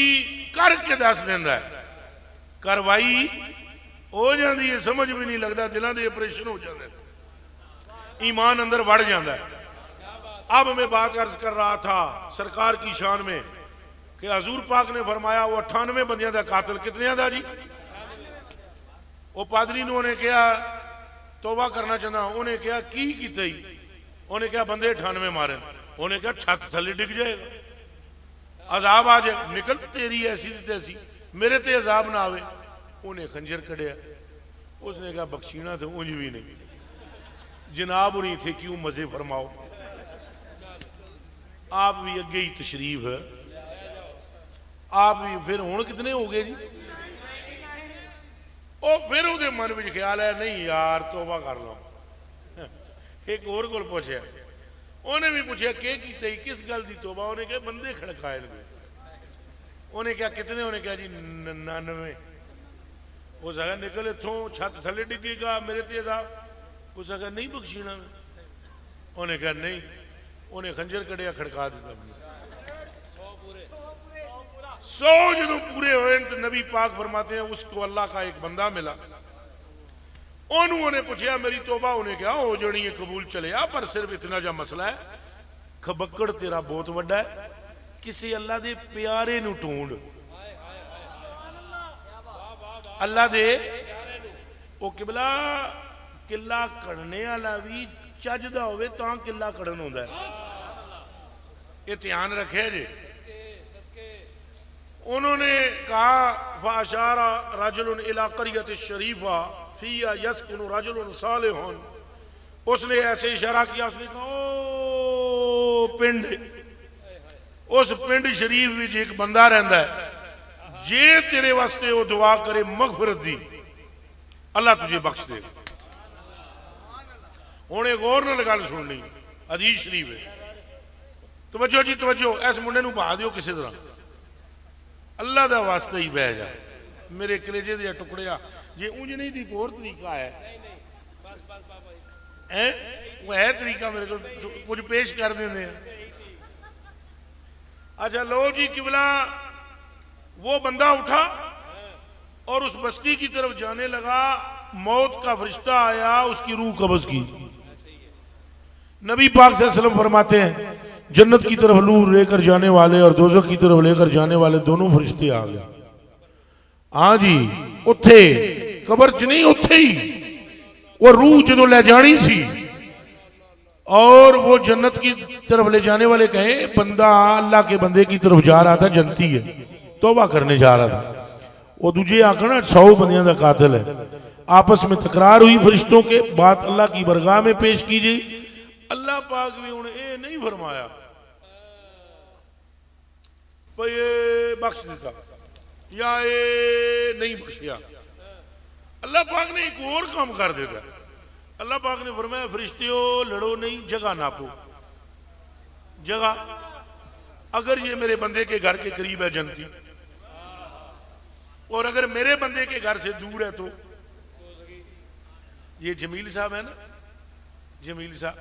करके दस देंदा है, कार्रवाई हो जाती है, समझ भी नहीं लगता, दिलों के ऑपरेशन हो जाते हैं, ईमान अंदर बढ़ जाता है। अब मैं बात अर्ज कर रहा था सरकार की शान में कि हजूर पाक ने फरमाया वो 98 बंदियां का कातिल कितने दा जी। वो पादरी ने उन्हें कहा तौबा करना चाहना, उन्हें कहा की कीता ही, उन्हें कहा बंदे 98 मारे, उन्हें कहा छत थले डिग जाएगा, अजाब आ जाए, निकल तेरी ऐसी तैसी, मेरे ते अजाब ना आवे। उन्हें खंजर कढ़िया, उसने कहा बख्शीना तो उंज भी नहीं, जनाब और थे क्यों मजे फरमाओ, आप भी अगे ही तशरीफ है, आप भी फिर हुण कितने हो गए जी। ओ फिर उहदे मन में ख्याल है नहीं यार तौबा कर लो। एक और को पूछा, उन्हें भी पूछा के कीता ही, किस गल की तौबा, उन्हें कहा बंदे खड़काए ने। उन्हें क्या कितने, उन्हें कहा जी 99। हो सका निकल इथों छत थले डिगेगा मेरे ते दा, हो सका नहीं बख्शीना। उन्हें कहा नहीं, उन्हें खंजर कड़िया खड़का दिता। 100 जो पूरे हुए तो नबी पाक फरमाते हैं उसको अल्लाह का एक बंदा मिला, उन्होंने पूछा मेरी तौबा, उन्हें कहा हो जानी है कबूल चले आ, पर सिर्फ इतना जा मसला है खबक्कड़ तेरा बहुत बड़ा है, किसी अल्लाह दे प्यारे नू ढूंढ, अल्लाह दे ओ किबला किला कड़ने वाला भी चजदा होवे तां किला कड़न होंदा है, ये ध्यान रखे जी। उन्होंने कहा फाशारा रजुलन इला करियत शरीफा फिया यस्कुनु रजुलन सालिहुन, उसने ऐसे इशारा किया, उसने कहा ओ पिंड, उस पिंड शरीफ में एक बंदा रहता है, जे तेरे वास्ते वो दुआ करे मगफिरत दी अल्लाह तुझे बख्श दे। हुण एक और नाल गल सुननी, हदीस शरीफ है, तवज्जो जी तवज्जो, इस मुंडे नूं बहा दिओ किसी तरह, अल्लाह दा वास्ता ही बह जा मेरे कलेजे दे टुकड़िया, जे उंज नहीं दी और तरीका है, वो है तरीका मेरे को कुछ पेश कर देंगे। अच्छा लो जी किबला, वो बंदा उठा और उस बस्ती की तरफ जाने लगा। मौत का फरिश्ता आया, उसकी रूह कब्ज की। नबी पाक सल्लल्लाहु अलैहि वसल्लम फरमाते हैं जन्नत की तरफ रूह लेकर जाने वाले और दोज़ख की तरफ लेकर जाने वाले दोनों फरिश्ते आ गए। हाँ जी, उत्थे कबर च नहीं, उत्थे ही वो रूह जो ले जानी सी। और वो जन्नत की तरफ ले जाने वाले कहे बंदा अल्लाह के बंदे की तरफ जा रहा था, जनती है, तौबा करने जा रहा था। वो दूजे आखना 100 बंदियों का कातिल है। आपस में तकरार हुई फरिश्तों के, बात अल्लाह की बरगाह में पेश की गई। अल्लाह पाक भी उन्हें ये नहीं फरमाया भाई ये बख्श देता या ये नहीं बख्शिया। अल्लाह पाक ने एक और काम कर देता। अल्लाह पाक ने फरमाया फरिश्तियों लड़ो नहीं, जगह नापो। जगह अगर ये मेरे बंदे के घर के करीब है जनती, और अगर मेरे बंदे के घर से दूर है तो ये जमील साहब है ना, जमील साहब,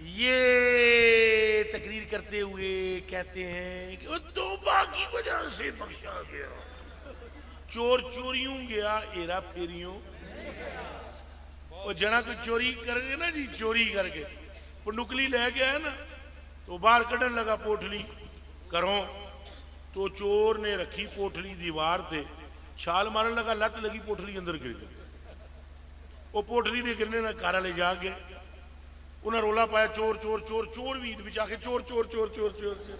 ये तकरीर करते हुए कहते हैं कि वो तौबा की वजह से बख्शा गया। चोर चोरियों गया, एरा फेरियों। और जना कोई चोरी करे ना जी, चोरी करके पंडुकली ले गया है ना, तो बाहर कढ़न लगा पोटली करो, तो चोर ने रखी पोटली दीवार थे, छाल मारन लगा, लत लगी, पोटली अंदर गिर गई। वो पोटली दे गिरने ना कारा ले जाके उन्हें रोला पाया चोर चोर चोर चोर भी बिचा के चोर चोर चोर चोर चोर चोर।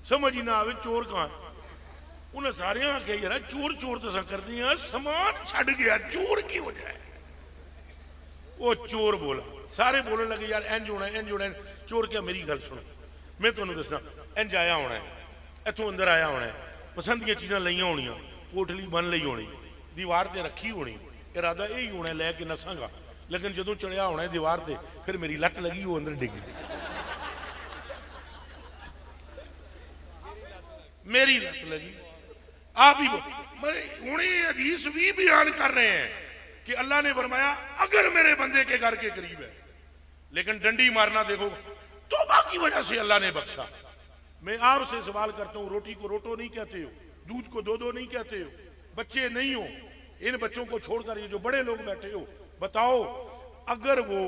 समझ ही ना आवे चोर कहां है। उन्हें सारे आखे यार चोर चोर तो सा कर दिया, सामान छड़ गया चोर की वजह है। वो चोर बोला, सारे बोलने लगे यार इंज होना है, इंज होना है। चोर क्या मेरी गल सुनो, मैं तुम्हें दसा इंज आया होना है, इथों अंदर आया होना है, पसंद की चीज़ां लईयां होनियां, पोटली बन ली होनी, दीवार ते रखी होनी, इरादा यही होना लैके नसांगा, लेकिन जो चढ़िया होना है दीवार ते, फिर मेरी लत लगी, वो अंदर डिगी, मेरी लत लगी। आप ही हूँ हदीस भी बयान कर रहे हैं कि अल्लाह ने फरमाया अगर मेरे बंदे के घर के करीब है, लेकिन डंडी मारना देखो तौबा की वजह से अल्लाह ने बख्शा। मैं आपसे सवाल करता हूं, रोटी को रोटो नहीं कहते हो, दूध को दो दो नहीं कहते हो, बच्चे नहीं हो, इन बच्चों को छोड़कर ये जो बड़े लोग बैठे हो, बताओ अगर वो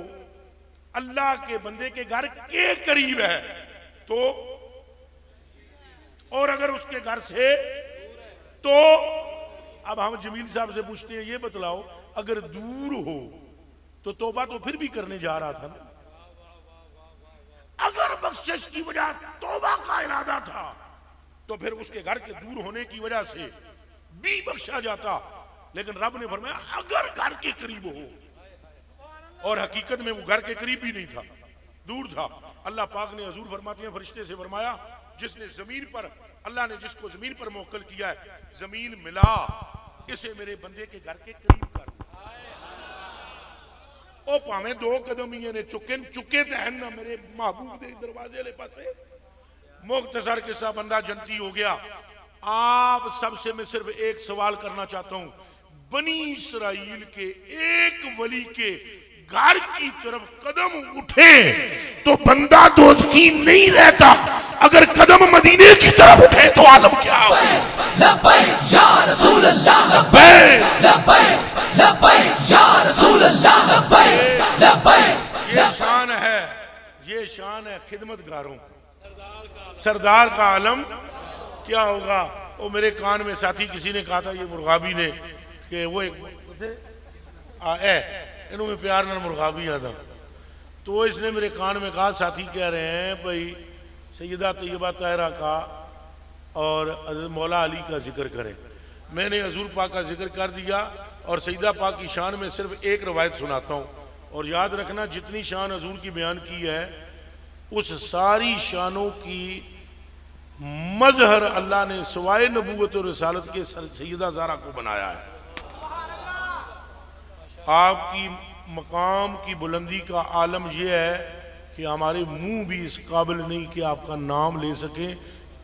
अल्लाह के बंदे के घर के करीब है तो, और अगर उसके घर से तो, अब हम जमील साहब से पूछते हैं ये बतलाओ अगर दूर हो तो तौबा तो फिर भी करने जा रहा था ना। अगर बख्शिश की वजह तौबा का इरादा था तो फिर उसके घर के दूर होने की वजह से भी बख्शा जाता, लेकिन रब ने फरमाया अगर घर के करीब हो, और हकीकत में वो घर के करीब भी नहीं था, दूर था। अल्लाह पाक ने हजूर फरमाते हैं फरिश्ते से फरमाया जिसने जमीन पर, अल्लाह ने जिसको जमीन पर मोकल किया है, जमीन मिला इसे मेरे बंदे के घर के करीब कर। ओ भावे 2 कदम ही ने चुके चुके तो है ना मेरे महबूब के दरवाजे ले पासे। मुख्तसर किस्सा, बंदा जनती हो गया। आप सबसे मैं सिर्फ एक सवाल करना चाहता हूं, बनी इसराइल के एक वली के घर की तरफ कदम उठे तो बंदा दोज़खी नहीं रहता, अगर कदम मदीने की तरफ उठे तो आलम क्या हो। लब्बैक या रसूल अल्लाह, लब्बैक लब्बैक लब्बैक या रसूल अल्लाह, लब्बैक लब्बैक। ये शान है, ये शान है खिदमतगारों, सरदार का आलम क्या होगा। वो मेरे कान में साथी किसी ने कहा था, ये मुर्गाबी ने, कि वो इन्हों में प्यार न मुर्गाबी आता, तो इसने मेरे कान में कहा साथी कह रहे हैं भाई सैयदा तैयबा ताहिरा का और हज़रत मौला अली का जिक्र करें। मैंने हजूर पाक का जिक्र कर दिया और सैयदा पाक की शान में सिर्फ एक रवायत सुनाता हूँ, और याद रखना जितनी शान हजूर की बयान की है उस सारी शानों की मजहर अल्लाह ने सवाए नबूवत और रिसालत के सैयदा ज़ारा को बनाया है। आपकी मकाम की बुलंदी का आलम यह है कि हमारे मुंह भी इस काबिल नहीं कि आपका नाम ले सके।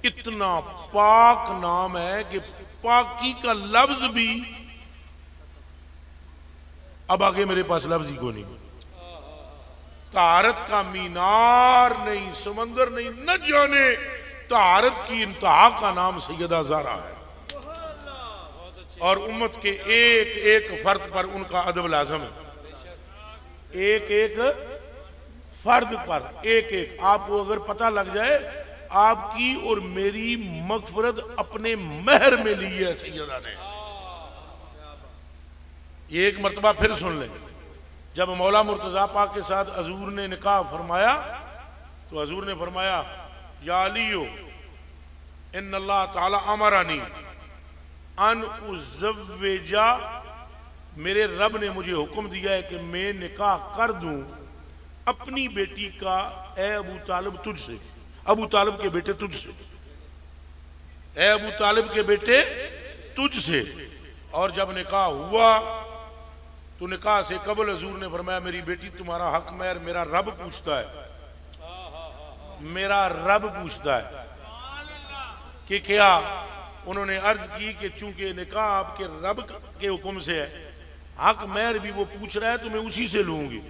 इतना पाक नाम है कि पाकी का लफ्ज भी, अब आगे मेरे पास लफ्ज ही को नहीं, तारत का मीनार नहीं, समंदर नहीं, न जाने तहारत की इंतहा का नाम सैयदा ज़हरा है और उम्मत के एक एक फर्द पर उनका अदब लाजम है। एक एक फर्द पर एक एक आपको अगर पता लग जाए आपकी और मेरी मगफरत अपने महर में ली है सैयदा ने। ये एक मर्तबा फिर सुन लें। जब मौला मुर्तजा पाक के साथ हजूर ने निकाह फरमाया तो हजूर ने फरमाया या अलियो इन्नल्लाह ताला अमरानी अन उज़व्विजा, मेरे रब ने मुझे हुक्म दिया है कि मैं निकाह कर दूं अपनी बेटी का ए अबू तालिब तुझसे, अबू तालिब के बेटे तुझसे, ए अबू तालिब के बेटे तुझसे। और जब निकाह हुआ तो निकाह से कबल हजूर ने फरमाया मेरी बेटी तुम्हारा हक महर मेरा रब पूछता है, मेरा रब पूछता है कि क्या। उन्होंने अर्ज की कि चूंकि निकाह आपके रब के हुक्म से है, हक महर भी वो पूछ रहा है तो मैं उसी से लूंगी।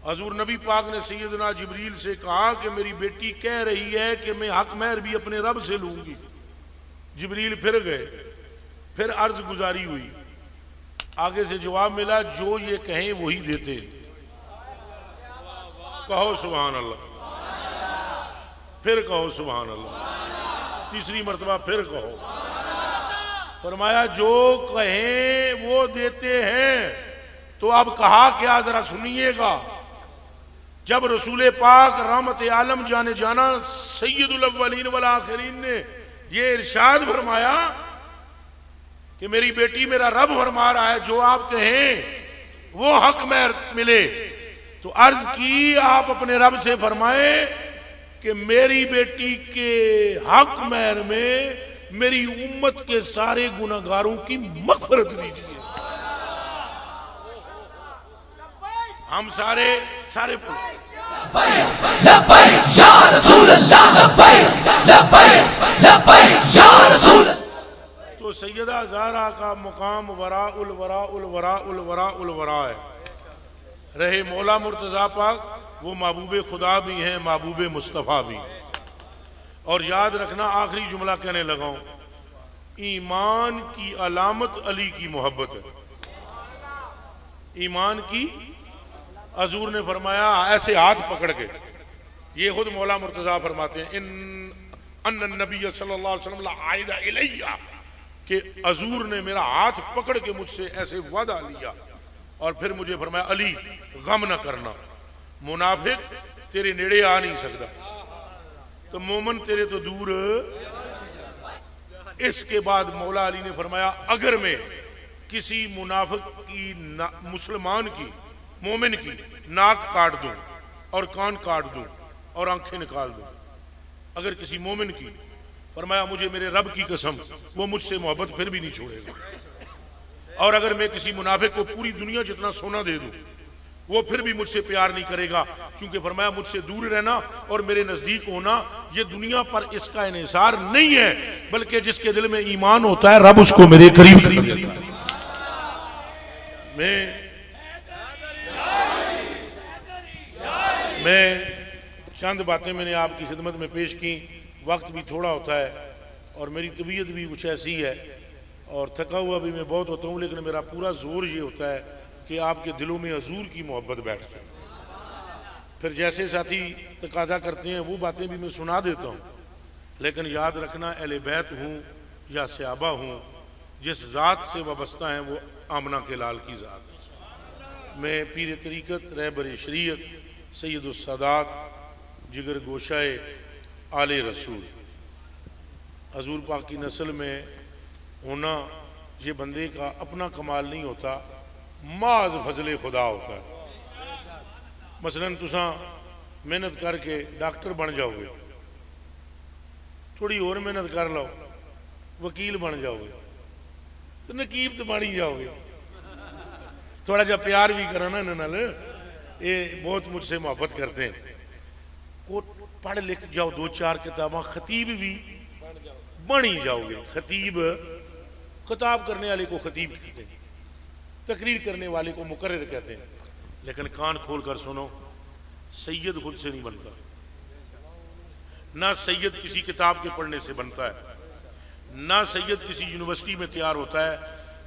हजूर नबी पाक ने सैयदना जिब्रील से कहा कि मेरी बेटी कह रही है कि मैं हक महर भी अपने रब से लूंगी। जिब्रील फिर गए, फिर अर्ज गुजारी हुई, आगे से जवाब मिला जो ये कहें वही देते। कहो सुभान अल्लाह, फिर कहो सुभान अल्लाह, तीसरी मर्तबा फिर कहो। फरमाया जो कहें वो देते हैं। तो अब कहा क्या जरा सुनिएगा। जब रसूल पाक रहमत आलम जाने जाना सैयदुल अव्वलीन वल आखिरीन ने ये इरशाद फरमाया कि मेरी बेटी मेरा रब फरमा रहा है जो आप कहें वो हक महर मिले, तो अर्ज की आप अपने रब से फरमाए कि मेरी बेटी के हक महर में मेरी उम्मत के सारे गुनाहगारों की मग़फ़िरत दीजिए। हम सारे लब्बैक या रसूल अल्लाह, लब्बैक लब्बैक लब्बैक या रसूल। तो सैयदा ज़हरा का मुकाम वरा उल वरा उल वरा उल वरा उल वरा है। रहे मौला मुर्तज़ा पाक वो महबूब खुदा भी हैं, महबूब मुस्तफ़ा भी। और याद रखना आखिरी जुमला कहने लगाऊं, ईमान की अलामत अली की मोहब्बत है। ईमान की हजूर ने फरमाया ऐसे हाथ पकड़ के, ये खुद मौला मुर्तज़ा फरमाते हैं इन अन्न नबी सल्लल्लाहु अलैहि वसल्लम आइदा इलैया, कि हजूर ने मेरा हाथ पकड़ के मुझसे ऐसे वादा लिया और फिर मुझे फरमाया अली गम न करना, मुनाफिक तेरे नेड़े आ नहीं सकता, तो मोमन तेरे तो दूर। इसके बाद मौला अली ने फरमाया अगर मैं किसी मुनाफिक की मुसलमान की मोमिन की नाक काट दूं और कान काट दूं और आंखें निकाल दूं, अगर किसी मोमिन की, फरमाया मुझे मेरे रब की कसम वो मुझसे मोहब्बत फिर भी नहीं छोड़ेगा। और अगर मैं किसी मुनाफिक को पूरी दुनिया जितना सोना दे दूं वो फिर भी मुझसे प्यार नहीं करेगा, क्योंकि फरमाया मुझसे दूर रहना और मेरे नजदीक होना ये दुनिया पर इसका इन्हिसार नहीं है, बल्कि जिसके दिल में ईमान होता है रब उसको मेरे करीब कर देता है। मैं चंद बातें मैंने आपकी खिदमत में पेश की, वक्त भी थोड़ा होता है और मेरी तबीयत भी कुछ ऐसी है और थका हुआ भी मैं बहुत होता हूँ, लेकिन मेरा पूरा जोर ये होता है कि आपके दिलों में हजूर की मोहब्बत बैठ जाए। फिर जैसे साथी तकाजा करते हैं वो बातें भी मैं सुना देता हूँ, लेकिन याद रखना अहले बैत हूँ या सहाबा हूँ, जिस ज़ात से वाबस्ता हैं वो आमना के लाल की ज़ात है। मैं पीर तरीक़त रहबर शरीयत सैयदुस सादात जिगर गोशाए आले रसूल हजूर पाक की नस्ल में होना ये बंदे का अपना कमाल नहीं होता, माज फजले खुदा होता है। मसलन तुसा मेहनत करके डॉक्टर बन जाओगे, थोड़ी और मेहनत कर लो वकील बन जाओगे, तो नकीब तो बन ही जाओगे। थोड़ा जा प्यार भी करो ना इन्हां, ये बहुत मुझसे मोहब्बत करते हैं। को पढ़ लिख जाओ दो चार किताबा, खतीब भी बन ही जाओगे। खतीब खिताब करने वाले को खतीब कहते हैं, तकरीर करने वाले को मुकर्रिर कहते हैं। लेकिन कान खोल कर सुनो, सैयद खुद से नहीं बनता, ना सैयद किसी किताब के पढ़ने से बनता है, ना सैयद किसी यूनिवर्सिटी में तैयार होता है।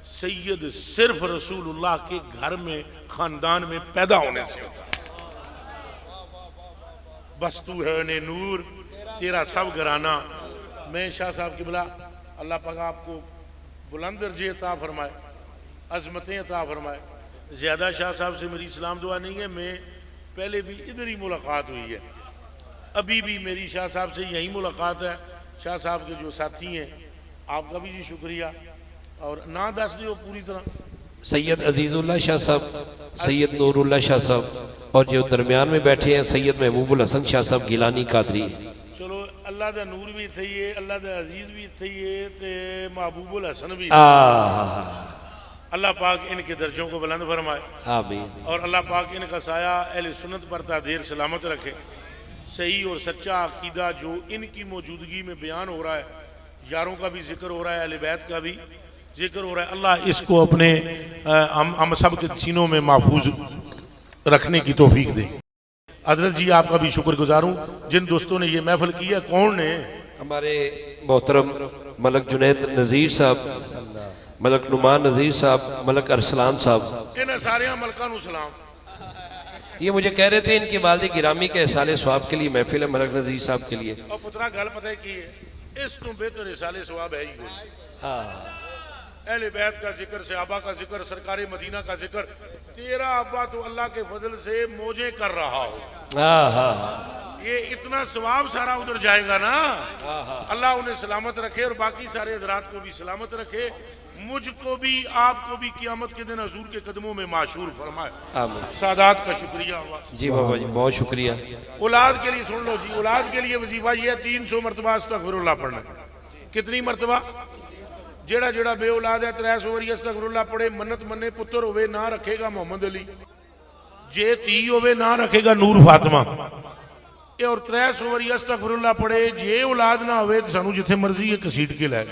सैयद सिर्फ रसूलुल्लाह के घर में, खानदान में पैदा होने से होता है। बस तू है ने नूर, तेरा सब घराना। मैं शाह साहब की बुला, अल्लाह पाक आपको बुलंद दर्जे अता फरमाए, अजमतें अता फरमाए। ज़्यादा शाह साहब से मेरी सलाम दुआ नहीं है, मैं पहले भी इधर ही मुलाकात हुई है, अभी भी मेरी शाह साहब से यही मुलाकात है। शाह साहब के जो साथी हैं, आपका भी जी शुक्रिया। और ना दस दियो पूरी तरह। सैयद अजीजुल्लाह शाह साहब, सैयद नूरुल्लाह शाह साहब, और जो दरमियान में बैठे हैं सैयद महबूबुल हसन शाह साहब गिलानी कादरी। चलो अल्लाह दा नूर भी इत्थे ही है, अल्लाह दा अजीज भी इत्थे ही है, ते महबूबुल हसन भी। अल्लाह पाक इनके दर्जों को बुलंद फरमाए, आमीन। और अल्लाह पाक इनका साया अहले सुन्नत पर तादेर सलामत रखे। सही और सच्चा अकीदा जो इनकी मौजूदगी में बयान हो रहा है, यारों का भी जिक्र हो रहा है, अहले बैत का भी जिक्र हो रहा है, अल्लाह इसको अपने हम सब के सीनों में महफूज रखने की तौफीक दे। हजरत जी आपका भी शुक्रगुजार हूँ, जिन दोस्तों ने ये महफिल की है। कौन ने? हमारे मोहतरम मलक जुनैद नज़ीर साहब, मलक नुमान नज़ीर साहब, मलक अरसलान साहब, इन्हें सारे मलका नू सलाम। ये मुझे कह रहे थे इनके वालिद गिरामी के इसाले सवाब के लिए महफिल है मलक नज़ीर साहब के लिए। और पुत्रा गल पता है की है, इस तो बेहतर इसाले सवाब है ही कोई। हाँ, अहले बैत का जिक्र, सहाबा का जिक्र, सरकार मदीना का जिक्र। तेरा अब्बा तो अल्लाह के फजल से मौजे कर रहा हो। हाँ, हाँ, ये इतना सवाब सारा उधर जाएगा ना। अल्लाह उन्हें सलामत रखे और बाकी सारे हजरात को भी सलामत रखे। मुझको भी आपको भी क़यामत के दिन हजूर के कदमों में माशूर फरमाए। आमीन। सादात का शुक्रिया जी बाबा जी, बहुत शुक्रिया। औलाद के लिए सुन लो जी, औलाद के लिए वजीफा ये 300 मरतबा अस्तगफिरुल्लाह पढ़ना। कितनी मरतबा? जेड़ा जेड़ा बे औलाद है 300 वारी अस्तगफिरुल्लाह पढ़े, मन्नत मन्ने, पुत्र होवे ना रखेगा मोहम्मद अली, जे धी होवे ना रखेगा नूर फातिमा। और 300 वारी अस्तगफिरुल्लाह पढ़े, जे औलाद ना होवे तो सानू जिथे मर्जी घसीट के लै